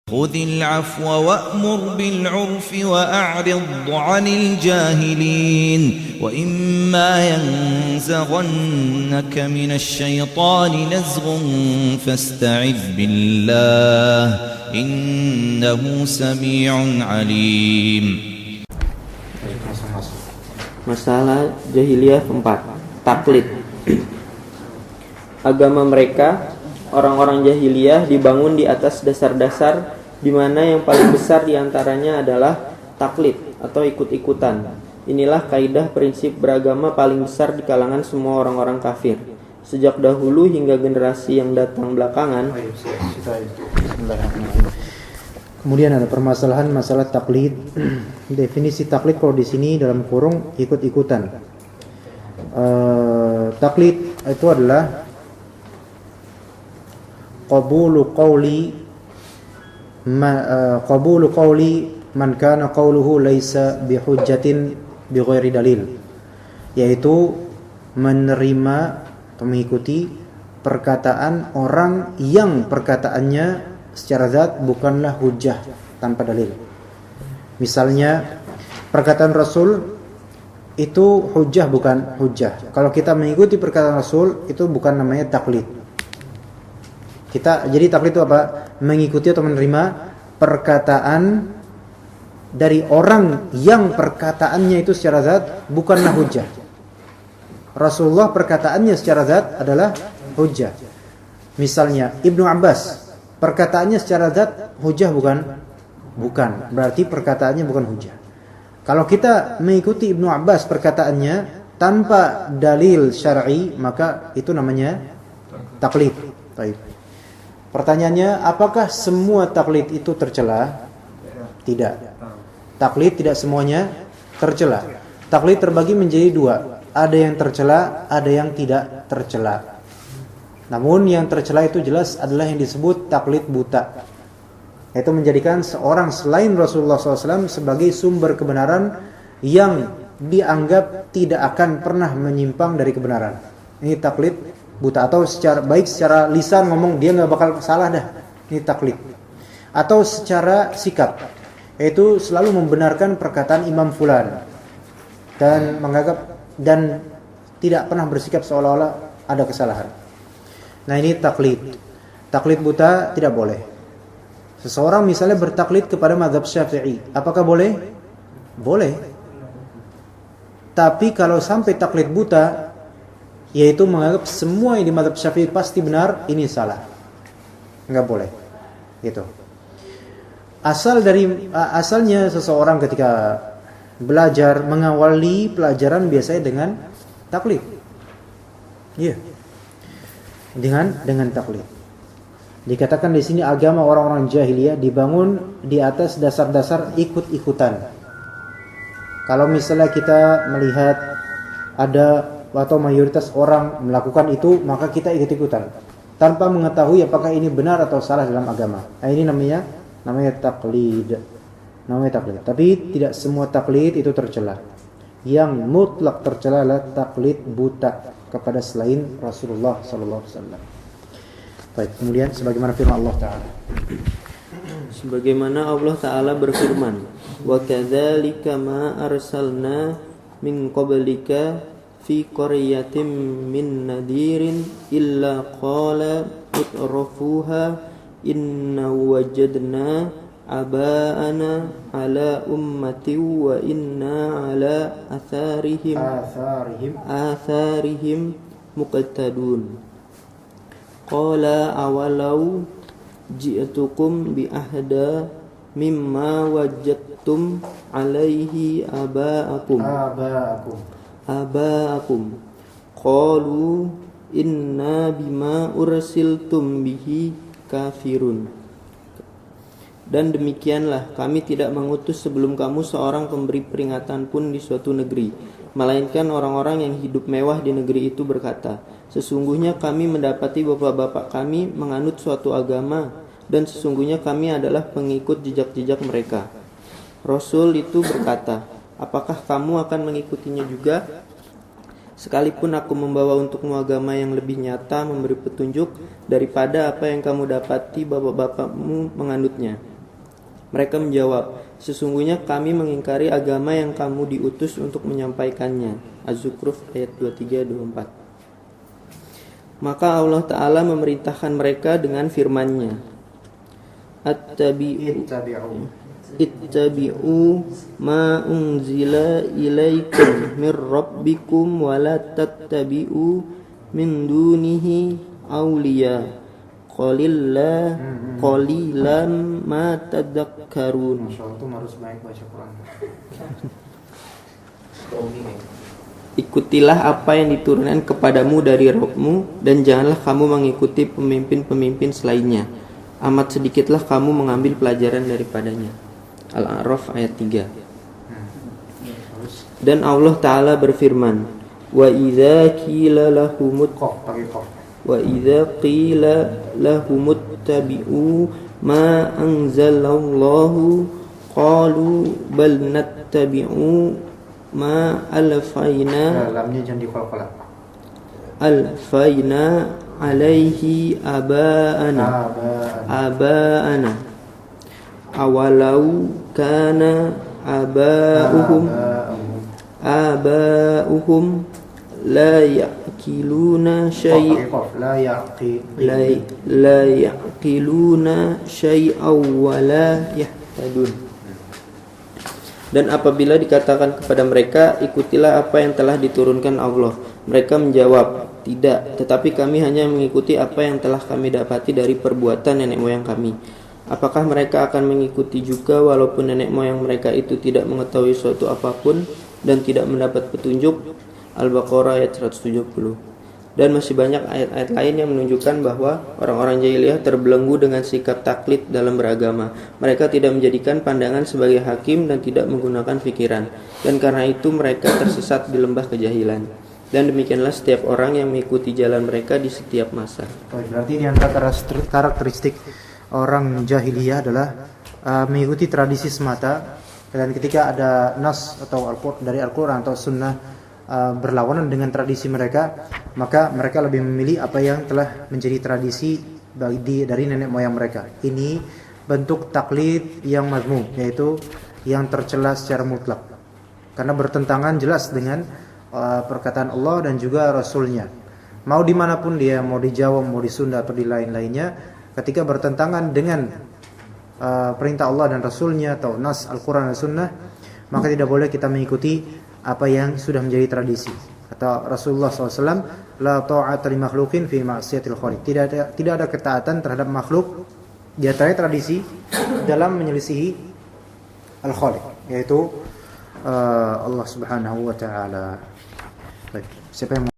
خذ العفو وأمر بالعرف وأعرض عن الجاهلين وإما ينزغنك من الشيطان نزغ فاستعذ بالله إنه سميع عليم. Masalah jahiliyah keempat, taklid. Agama mereka, orang-orang jahiliyah, dibangun di atas dasar-dasar di mana yang paling besar diantaranya adalah taklid atau ikut-ikutan. Inilah kaidah prinsip beragama paling besar di kalangan semua orang-orang kafir. Sejak dahulu hingga generasi yang datang belakangan. Kemudian ada permasalahan masalah taklid. Definisi taklid kalau di sini dalam kurung ikut-ikutan. Taklid itu adalah qabulu qawli man kana qawluhu laysa bihujjatin bighairi dalil, yaitu menerima atau mengikuti perkataan orang yang perkataannya secara zat bukanlah hujjah tanpa dalil. Misalnya perkataan Rasul itu hujjah bukan hujjah. Kalau kita mengikuti perkataan Rasul itu bukan namanya taklid. Jadi taklid itu apa? Mengikuti atau menerima perkataan dari orang yang perkataannya itu secara zat bukanlah hujjah. Rasulullah perkataannya secara zat adalah hujjah. Misalnya Ibnu Abbas perkataannya secara zat hujjah bukan? Bukan. Berarti perkataannya bukan hujjah. Kalau kita mengikuti Ibnu Abbas perkataannya tanpa dalil syar'i, maka itu namanya taklid. Baik. Pertanyaannya, apakah semua taklid itu tercela? Tidak. Taklid tidak semuanya tercela. Taklid terbagi menjadi dua. Ada yang tercela, ada yang tidak tercela. Namun yang tercela itu jelas adalah yang disebut taklid buta. Itu menjadikan seorang selain Rasulullah SAW sebagai sumber kebenaran yang dianggap tidak akan pernah menyimpang dari kebenaran. Ini taklid buta, atau secara lisan ngomong dia nggak bakal salah dah, ini taklid. Atau secara sikap, yaitu selalu membenarkan perkataan Imam Fulan dan menganggap dan tidak pernah bersikap seolah-olah ada kesalahan. Nah ini taklid. Taklid buta tidak boleh. Seseorang misalnya bertaklid kepada mazhab Syafi'i, apakah boleh? Boleh. Tapi kalau sampai taklid buta, yaitu menganggap semua yang di mazhab Syafi'i pasti benar, ini salah. Enggak boleh. Gitu. Asalnya seseorang ketika belajar mengawali pelajaran biasanya dengan taklid. Iya. Dengan taklid. Dikatakan di sini agama orang-orang jahiliyah dibangun di atas dasar-dasar ikut-ikutan. Kalau misalnya kita melihat ada atau mayoritas orang melakukan itu, maka kita ikut-ikutan tanpa mengetahui apakah ini benar atau salah dalam agama. Nah, ini namanya taklid. Namanya taklid. Tapi tidak semua taklid itu tercela. Yang mutlak tercela adalah taklid buta kepada selain Rasulullah sallallahu alaihi wasallam. Baik, kemudian sebagaimana firman Allah Ta'ala. Sebagaimana Allah Ta'ala berfirman, "Wa kadzalika ma arsalna min qablika fi qaryatin min nadirin illa qala utrafuha inna wajadna aba'ana ala ummati wa inna ala atharihim muqtadun. Qala awalau ji'tukum bi ahda mimma wajadtum alaihi aba'akum qalu inna bima ursiltum bihi kafirun. Dan demikianlah kami tidak mengutus sebelum kamu seorang pemberi peringatan pun di suatu negeri, melainkan orang-orang yang hidup mewah di negeri itu berkata, sesungguhnya kami mendapati bapak-bapak kami menganut suatu agama, dan sesungguhnya kami adalah pengikut jejak-jejak mereka. Rasul itu berkata, apakah kamu akan mengikutinya juga? Sekalipun aku membawa untukmu agama yang lebih nyata, memberi petunjuk daripada apa yang kamu dapati bapak-bapakmu menganutnya. Mereka menjawab, sesungguhnya kami mengingkari agama yang kamu diutus untuk menyampaikannya. Az-Zukhruf ayat 23-24. Maka Allah Ta'ala memerintahkan mereka dengan firman-Nya, Ittabi'u ma unzila ilaikum mir rabbikum wa la tattabi'u min dunihi awliya qalilan ma tadakkarun. Masya Allah, itu harus baik baca Quran. Ikutilah apa yang diturunkan kepadamu dari Rabbmu, dan janganlah kamu mengikuti pemimpin-pemimpin selainnya. Amat sedikitlah kamu mengambil pelajaran daripadanya. Al-A'raf ayat 3. Dan Allah Ta'ala berfirman, Wa idza qila lahumuttabi'u ma anzalallahu qalu bal nattabi'u ma alfaina alaihi aba'ana awalau kana aba'uhum la ya'qiluna syai'aw wa la yahtadun. Dan apabila dikatakan kepada mereka, ikutilah apa yang telah diturunkan Allah, mereka menjawab, tidak, tetapi kami hanya mengikuti apa yang telah kami dapati dari perbuatan nenek moyang kami. Apakah mereka akan mengikuti juga walaupun nenek moyang mereka itu tidak mengetahui suatu apapun dan tidak mendapat petunjuk? Al-Baqarah ayat 170. Dan masih banyak ayat-ayat lain yang menunjukkan bahwa orang-orang jahiliyah terbelenggu dengan sikap taklid dalam beragama. Mereka tidak menjadikan pandangan sebagai hakim dan tidak menggunakan pikiran. Dan karena itu mereka tersesat di lembah kejahilan. Dan demikianlah setiap orang yang mengikuti jalan mereka di setiap masa. Berarti di antara karakteristik orang jahiliyah adalah mengikuti tradisi semata, dan ketika ada nas atau dari Al-Quran atau Sunnah berlawanan dengan tradisi mereka, maka mereka lebih memilih apa yang telah menjadi tradisi dari nenek moyang mereka. Ini bentuk taklid yang mazmum, yaitu yang tercela secara mutlak, karena bertentangan jelas dengan perkataan Allah dan juga Rasulnya. Mau dimanapun dia, mau di Jawa, mau di Sunda atau di lain-lainnya, ketika bertentangan dengan perintah Allah dan Rasulnya atau nas Al-Quran dan Sunnah, maka tidak boleh kita mengikuti apa yang sudah menjadi tradisi. Kata Rasulullah SAW, la ta'ata li makhluqin fi ma'siyatil khaliq. Tidak ada ketaatan terhadap makhluk di antara tradisi dalam menyelisihi al-khaliq, yaitu Allah Subhanahu wa taala. Baik, siapa yang